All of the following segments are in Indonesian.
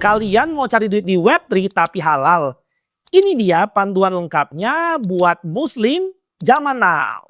Kalian mau cari duit di Web3 tapi halal? Ini dia panduan lengkapnya buat Muslim zaman now.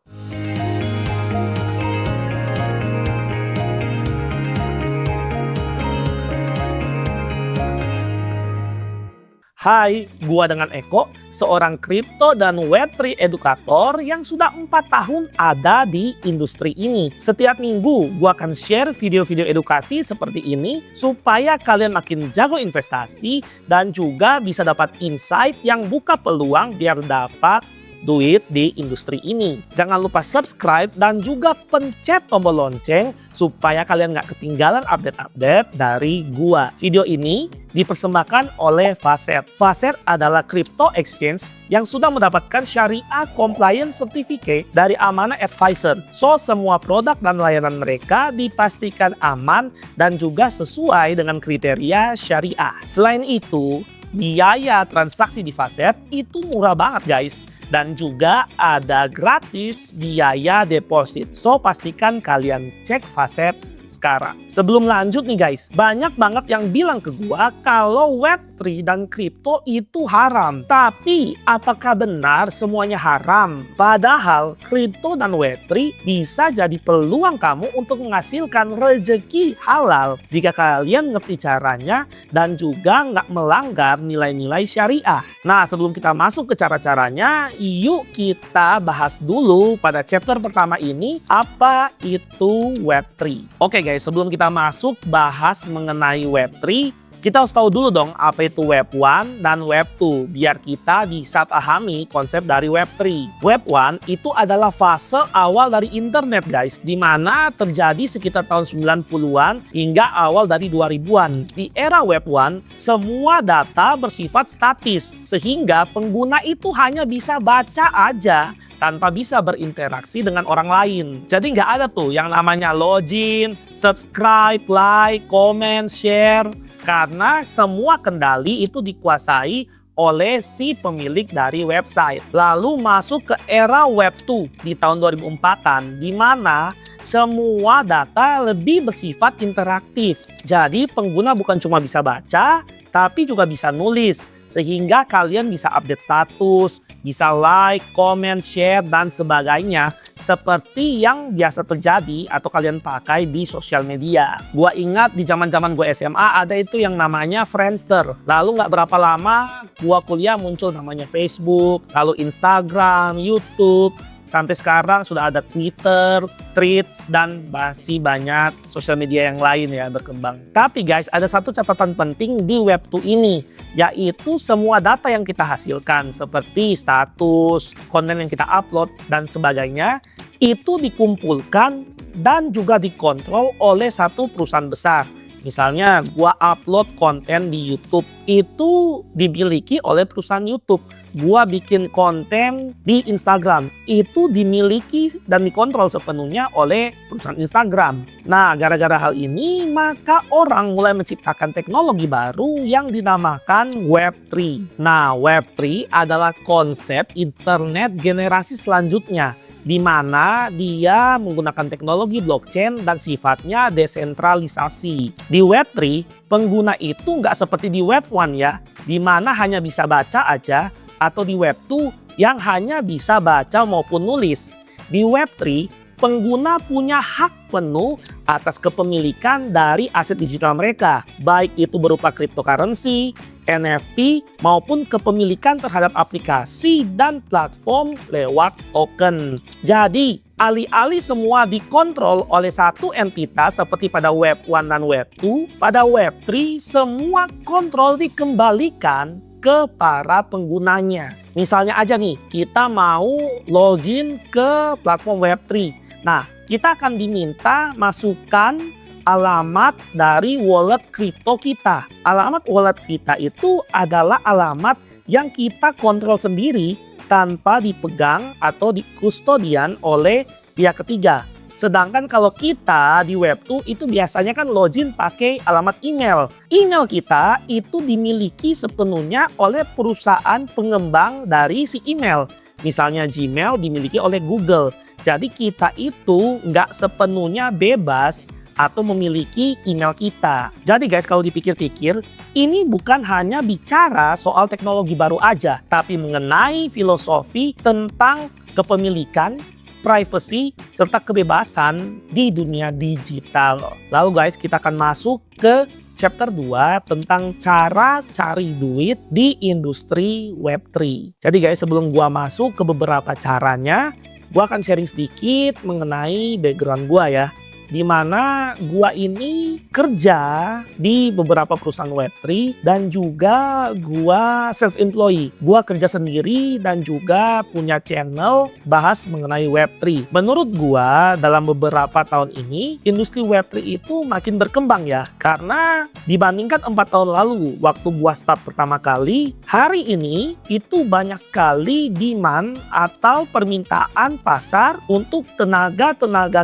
Hai, gua dengan Eko, seorang kripto dan Web3 edukator yang sudah 4 tahun ada di industri ini. Setiap minggu, gua akan share video-video edukasi seperti ini supaya kalian makin jago investasi dan juga bisa dapat insight yang buka peluang biar dapat duit di industri ini. Jangan lupa subscribe dan juga pencet tombol lonceng supaya kalian nggak ketinggalan update-update dari gua. Video ini dipersembahkan oleh Facet. Facet adalah crypto exchange yang sudah mendapatkan Syariah Compliance Certificate dari Amanah Advisor. So, semua produk dan layanan mereka dipastikan aman dan juga sesuai dengan kriteria syariah. Selain itu, biaya transaksi di Facet itu murah banget guys. Dan juga ada gratis biaya deposit. So pastikan kalian cek Facet sekarang. Sebelum lanjut nih guys, banyak banget yang bilang ke gua kalau Web3 dan kripto itu haram. Tapi apakah benar semuanya haram? Padahal kripto dan Web3 bisa jadi peluang kamu untuk menghasilkan rezeki halal jika kalian ngerti caranya dan juga nggak melanggar nilai-nilai syariah. Nah, sebelum kita masuk ke cara-caranya, yuk kita bahas dulu pada chapter pertama ini apa itu Web3. Oke guys, sebelum kita masuk bahas mengenai Web3, kita harus tahu dulu dong apa itu Web 1 dan Web 2 biar kita bisa pahami konsep dari Web3. Web 1 itu adalah fase awal dari internet guys, di mana terjadi sekitar tahun 90-an hingga awal dari 2000-an. Di era Web 1, semua data bersifat statis sehingga pengguna itu hanya bisa baca aja tanpa bisa berinteraksi dengan orang lain. Jadi nggak ada tuh yang namanya login, subscribe, like, comment, share. Karena semua kendali itu dikuasai oleh si pemilik dari website. Lalu masuk ke era Web 2 di tahun 2004-an, di mana semua data lebih bersifat interaktif. Jadi pengguna bukan cuma bisa baca, tapi juga bisa nulis. Sehingga kalian bisa update status, bisa like, comment, share, dan sebagainya. Seperti yang biasa terjadi atau kalian pakai di sosial media. Gua ingat di zaman-zaman gue SMA ada itu yang namanya Friendster. Lalu nggak berapa lama gua kuliah muncul namanya Facebook, lalu Instagram, YouTube. Sampai sekarang sudah ada Twitter, Threads, dan masih banyak sosial media yang lain ya berkembang. Tapi guys, ada satu catatan penting di Web2 ini, yaitu semua data yang kita hasilkan seperti status, konten yang kita upload, dan sebagainya, itu dikumpulkan dan juga dikontrol oleh satu perusahaan besar. Misalnya gua upload konten di YouTube, itu dimiliki oleh perusahaan YouTube. Gua bikin konten di Instagram, itu dimiliki dan dikontrol sepenuhnya oleh perusahaan Instagram. Nah, gara-gara hal ini maka orang mulai menciptakan teknologi baru yang dinamakan Web3. Nah, Web3 adalah konsep internet generasi selanjutnya, di mana dia menggunakan teknologi blockchain dan sifatnya desentralisasi. Di Web3, pengguna itu nggak seperti di Web 1 ya, di mana hanya bisa baca aja, atau di Web 2 yang hanya bisa baca maupun nulis. Di Web3, pengguna punya hak penuh atas kepemilikan dari aset digital mereka, baik itu berupa cryptocurrency, NFT, maupun kepemilikan terhadap aplikasi dan platform lewat token. Jadi, alih-alih semua dikontrol oleh satu entitas seperti pada Web 1 dan Web 2, pada Web 3 semua kontrol dikembalikan ke para penggunanya. Misalnya aja nih, kita mau login ke platform Web 3. Nah, kita akan diminta masukkan alamat dari wallet kripto kita. Alamat wallet kita itu adalah alamat yang kita kontrol sendiri tanpa dipegang atau dikustodian oleh pihak ketiga. Sedangkan kalau kita di Web2 itu biasanya kan login pakai alamat email. Email kita itu dimiliki sepenuhnya oleh perusahaan pengembang dari si email. Misalnya Gmail dimiliki oleh Google. Jadi kita itu nggak sepenuhnya bebas atau memiliki email kita. Jadi guys, kalau dipikir-pikir, ini bukan hanya bicara soal teknologi baru aja, tapi mengenai filosofi tentang kepemilikan, privacy, serta kebebasan di dunia digital. Lalu guys, kita akan masuk ke chapter 2 tentang cara cari duit di industri Web3. Jadi guys, sebelum gua masuk ke beberapa caranya, gua akan sharing sedikit mengenai background gua ya. Di mana gua ini kerja di beberapa perusahaan Web3 dan juga gua self-employed. Gua kerja sendiri dan juga punya channel bahas mengenai Web3. Menurut gua dalam beberapa tahun ini industri Web3 itu makin berkembang ya. Karena dibandingkan 4 tahun lalu waktu gua start pertama kali, hari ini itu banyak sekali demand atau permintaan pasar untuk tenaga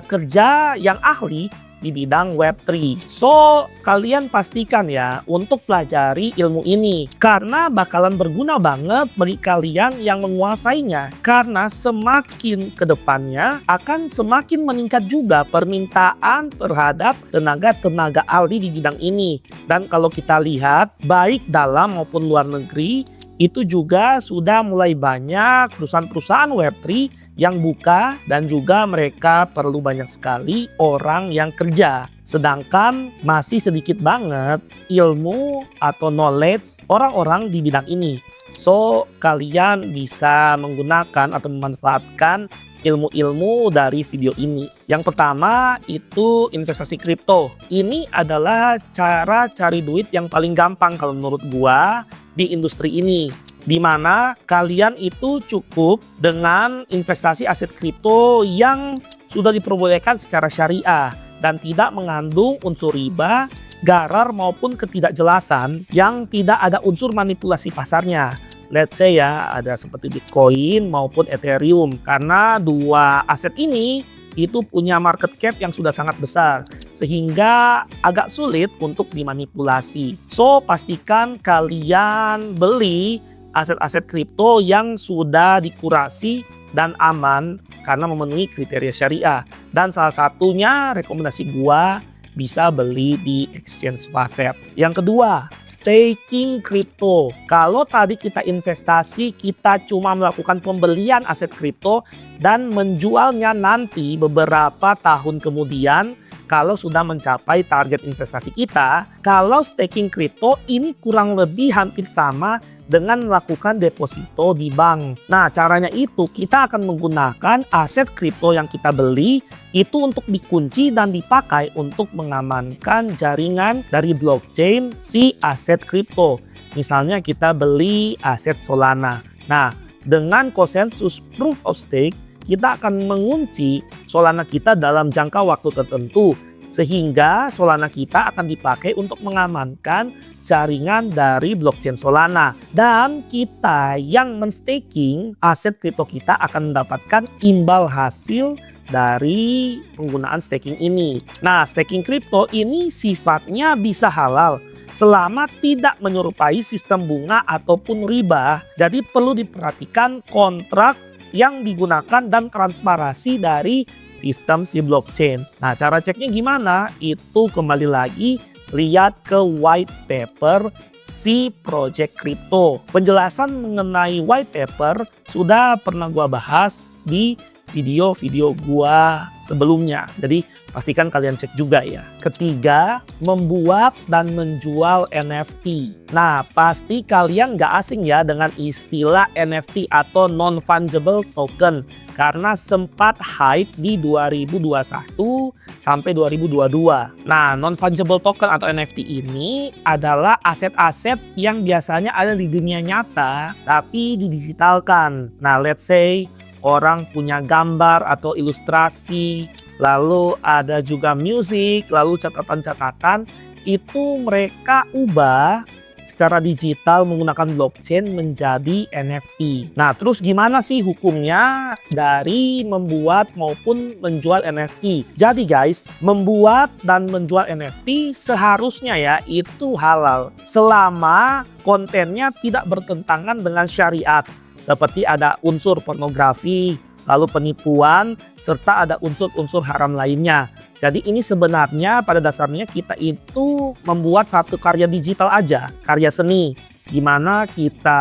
kerja yang ahli di bidang Web3. So, kalian pastikan ya untuk pelajari ilmu ini karena bakalan berguna banget bagi kalian yang menguasainya. Karena semakin ke depannya akan semakin meningkat juga permintaan terhadap tenaga ahli di bidang ini. Dan kalau kita lihat baik dalam maupun luar negeri, itu juga sudah mulai banyak perusahaan-perusahaan Web3 yang buka dan juga mereka perlu banyak sekali orang yang kerja. Sedangkan masih sedikit banget ilmu atau knowledge orang-orang di bidang ini. So, kalian bisa menggunakan atau memanfaatkan ilmu-ilmu dari video ini. Yang pertama itu investasi kripto. Ini adalah cara cari duit yang paling gampang kalau menurut gua di industri ini. Di mana kalian itu cukup dengan investasi aset kripto yang sudah diperbolehkan secara syariah dan tidak mengandung unsur riba, gharar maupun ketidakjelasan yang tidak ada unsur manipulasi pasarnya. Let's say ya ada seperti Bitcoin maupun Ethereum, karena dua aset ini itu punya market cap yang sudah sangat besar sehingga agak sulit untuk dimanipulasi. So pastikan kalian beli aset-aset kripto yang sudah dikurasi dan aman karena memenuhi kriteria syariah. Dan salah satunya rekomendasi gua bisa beli di exchange Facet. Yang kedua, staking kripto. Kalau tadi kita investasi, kita cuma melakukan pembelian aset kripto dan menjualnya nanti beberapa tahun kemudian kalau sudah mencapai target investasi kita. Kalau staking kripto ini kurang lebih hampir sama dengan melakukan deposito di bank. Nah, caranya itu kita akan menggunakan aset kripto yang kita beli itu untuk dikunci dan dipakai untuk mengamankan jaringan dari blockchain si aset kripto. Misalnya kita beli aset Solana. Nah, dengan konsensus proof of stake, kita akan mengunci Solana kita dalam jangka waktu tertentu. Sehingga Solana kita akan dipakai untuk mengamankan jaringan dari blockchain Solana. Dan kita yang men-staking aset kripto kita akan mendapatkan imbal hasil dari penggunaan staking ini. Nah, staking kripto ini sifatnya bisa halal selama tidak menyerupai sistem bunga ataupun riba. Jadi perlu diperhatikan kontrak yang digunakan dan transparansi dari sistem si blockchain. Nah, cara ceknya gimana? Itu kembali lagi lihat ke white paper si project crypto. Penjelasan mengenai white paper sudah pernah gua bahas di video-video gua sebelumnya. Jadi pastikan kalian cek juga ya. Ketiga, membuat dan menjual NFT. Nah, pasti kalian gak asing ya dengan istilah NFT atau non-fungible token. Karena sempat hype di 2021 sampai 2022. Nah, non-fungible token atau NFT ini adalah aset-aset yang biasanya ada di dunia nyata tapi didigitalkan. Nah, let's say orang punya gambar atau ilustrasi, lalu ada juga musik, lalu catatan-catatan, itu mereka ubah secara digital menggunakan blockchain menjadi NFT. Nah, terus gimana sih hukumnya dari membuat maupun menjual NFT? Jadi guys, membuat dan menjual NFT seharusnya ya itu halal selama kontennya tidak bertentangan dengan syariat. Seperti ada unsur pornografi, lalu penipuan, serta ada unsur-unsur haram lainnya. Jadi ini sebenarnya pada dasarnya kita itu membuat satu karya digital aja, karya seni. Gimana kita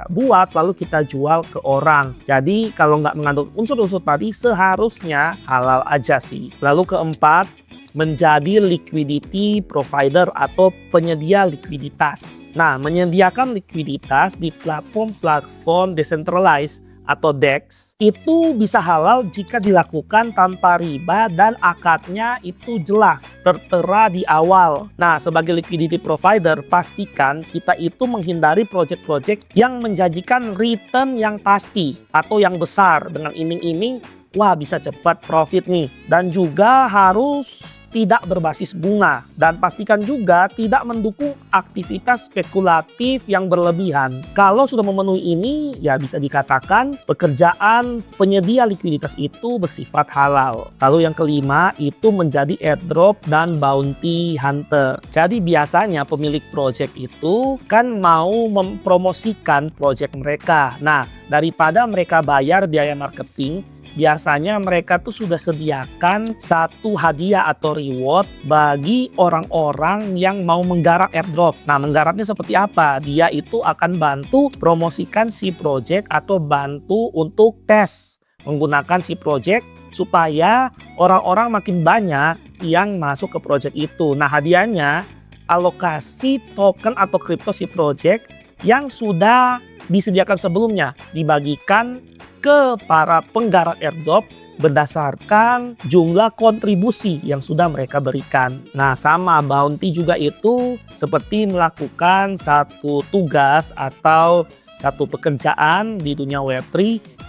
buat lalu kita jual ke orang. Jadi kalau nggak mengandung unsur-unsur tadi seharusnya halal aja sih. Lalu keempat, menjadi liquidity provider atau penyedia likuiditas. Nah, menyediakan likuiditas di platform-platform decentralized atau DEX itu bisa halal jika dilakukan tanpa riba dan akadnya itu jelas, tertera di awal. Nah, sebagai liquidity provider, pastikan kita itu menghindari project-project yang menjanjikan return yang pasti atau yang besar dengan iming-iming, wah bisa cepat profit nih. Dan juga harus tidak berbasis bunga dan pastikan juga tidak mendukung aktivitas spekulatif yang berlebihan. Kalau sudah memenuhi ini, ya bisa dikatakan pekerjaan penyedia likuiditas itu bersifat halal. Lalu yang kelima itu menjadi airdrop dan bounty hunter. Jadi biasanya pemilik project itu kan mau mempromosikan project mereka. Nah, daripada mereka bayar biaya marketing, biasanya mereka tuh sudah sediakan satu hadiah atau reward bagi orang-orang yang mau menggarap airdrop. Nah, menggarapnya seperti apa? Dia itu akan bantu promosikan si project atau bantu untuk tes menggunakan si project supaya orang-orang makin banyak yang masuk ke project itu. Nah, hadiahnya alokasi token atau kripto si project yang sudah disediakan sebelumnya dibagikan ke para penggarap airdrop berdasarkan jumlah kontribusi yang sudah mereka berikan. Nah, sama bounty juga itu seperti melakukan satu tugas atau satu pekerjaan di dunia Web3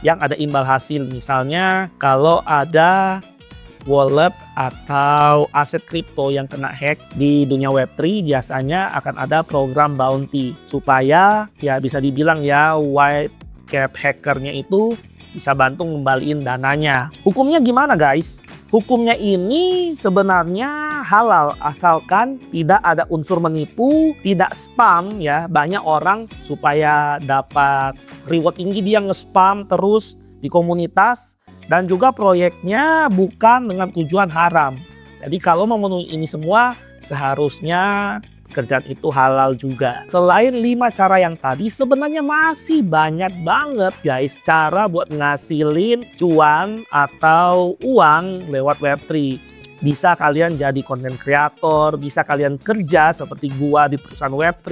yang ada imbal hasil. Misalnya kalau ada wallet atau aset kripto yang kena hack di dunia Web3, biasanya akan ada program bounty supaya ya bisa dibilang ya white cap hackernya itu bisa bantu ngembaliin dananya. Hukumnya gimana guys? Hukumnya ini sebenarnya halal asalkan tidak ada unsur menipu, tidak spam ya. Banyak orang supaya dapat reward tinggi dia nge-spam terus di komunitas dan juga proyeknya bukan dengan tujuan haram. Jadi kalau memenuhi ini semua seharusnya pekerjaan itu halal juga. Selain 5 cara yang tadi, sebenarnya masih banyak banget guys cara buat ngasilin cuan atau uang lewat Web3. Bisa kalian jadi content creator, bisa kalian kerja seperti gua di perusahaan Web3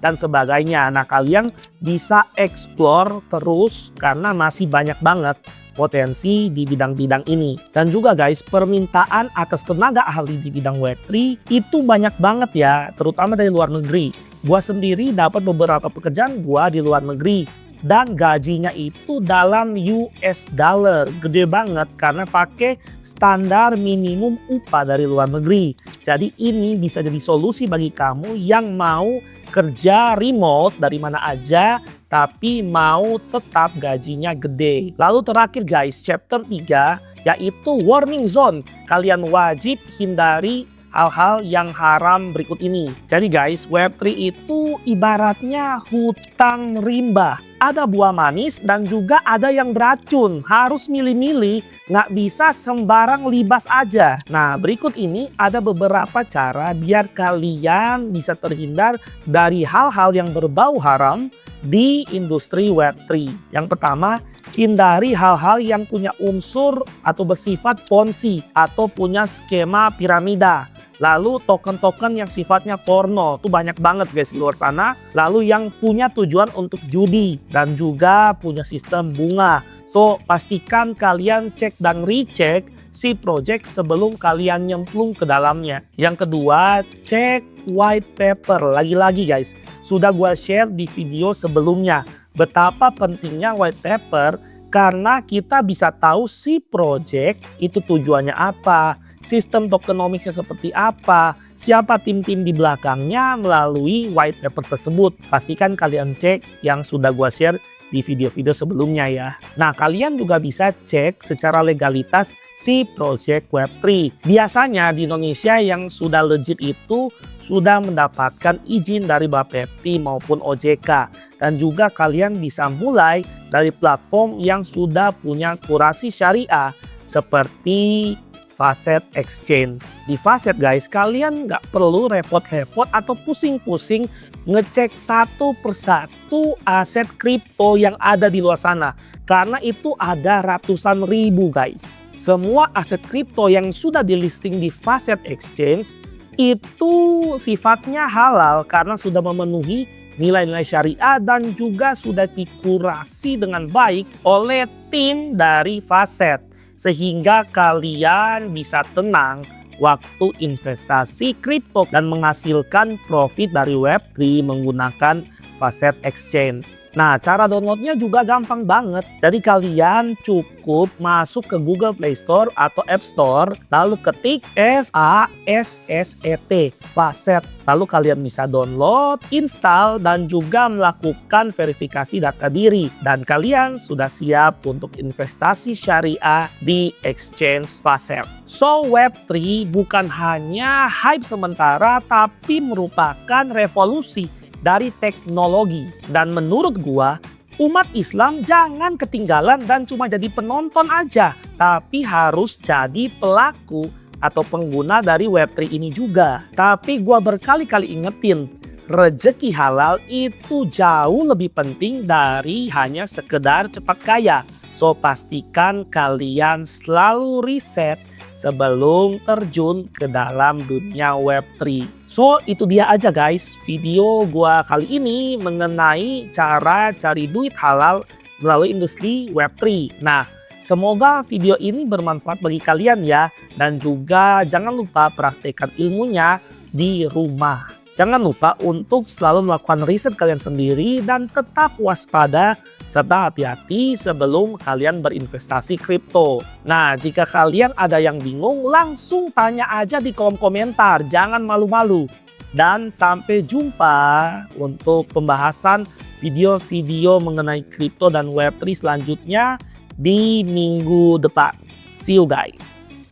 dan sebagainya. Nah, kalian bisa explore terus karena masih banyak banget potensi di bidang-bidang ini. Dan juga guys, permintaan atas tenaga ahli di bidang Web3 itu banyak banget ya, terutama dari luar negeri. Gua sendiri dapat beberapa pekerjaan gua di luar negeri dan gajinya itu dalam US dollar, gede banget karena pakai standar minimum upah dari luar negeri. Jadi ini bisa jadi solusi bagi kamu yang mau kerja remote dari mana aja tapi mau tetap gajinya gede. Lalu terakhir guys, chapter 3 yaitu warning zone. Kalian wajib hindari hal-hal yang haram berikut ini. Jadi guys, Web3 itu ibaratnya hutan rimba. Ada buah manis dan juga ada yang beracun. Harus milih-milih, nggak bisa sembarang libas aja. Nah, berikut ini ada beberapa cara biar kalian bisa terhindar dari hal-hal yang berbau haram di industri Web3. Yang pertama, hindari hal-hal yang punya unsur atau bersifat ponzi atau punya skema piramida. Lalu token-token yang sifatnya porno, itu banyak banget guys di luar sana. Lalu yang punya tujuan untuk judi dan juga punya sistem bunga. So, pastikan kalian cek dan recheck si project sebelum kalian nyemplung ke dalamnya. Yang kedua, cek white paper. Lagi-lagi guys, sudah gua share di video sebelumnya betapa pentingnya white paper karena kita bisa tahu si project itu tujuannya apa, sistem tokenomicsnya seperti apa, siapa tim-tim di belakangnya melalui white paper tersebut. Pastikan kalian cek yang sudah gua share di video-video sebelumnya ya. Nah, kalian juga bisa cek secara legalitas si project Web3. Biasanya di Indonesia yang sudah legit itu sudah mendapatkan izin dari Bapepti maupun OJK. Dan juga kalian bisa mulai dari platform yang sudah punya kurasi syariah seperti Facet Exchange. Di Facet guys, kalian nggak perlu repot-repot atau pusing-pusing ngecek satu persatu aset kripto yang ada di luar sana. Karena itu ada ratusan ribu guys. Semua aset kripto yang sudah di listing di Facet Exchange itu sifatnya halal karena sudah memenuhi nilai-nilai syariah dan juga sudah dikurasi dengan baik oleh tim dari Facet. Sehingga kalian bisa tenang waktu investasi kripto dan menghasilkan profit dari Web3 menggunakan Facet Exchange. Nah, cara downloadnya juga gampang banget. Jadi kalian cukup masuk ke Google Play Store atau App Store, lalu ketik FASSET, Facet. Lalu kalian bisa download, install, dan juga melakukan verifikasi data diri. Dan kalian sudah siap untuk investasi syariah di Exchange Facet. So, Web3 bukan hanya hype sementara, tapi merupakan revolusi dari teknologi. Dan menurut gua, umat Islam jangan ketinggalan dan cuma jadi penonton aja, tapi harus jadi pelaku atau pengguna dari Web3 ini juga. Tapi gua berkali-kali ingetin, rezeki halal itu jauh lebih penting dari hanya sekedar cepat kaya. So pastikan kalian selalu riset sebelum terjun ke dalam dunia Web3. So itu dia aja guys video gua kali ini mengenai cara cari duit halal melalui industri Web3. Nah, semoga video ini bermanfaat bagi kalian ya. Dan juga jangan lupa praktekkan ilmunya di rumah. Jangan lupa untuk selalu melakukan riset kalian sendiri dan tetap waspada serta hati-hati sebelum kalian berinvestasi kripto. Nah, jika kalian ada yang bingung, langsung tanya aja di kolom komentar. Jangan malu-malu. Dan sampai jumpa untuk pembahasan video-video mengenai kripto dan Web3 selanjutnya di minggu depan. See you guys.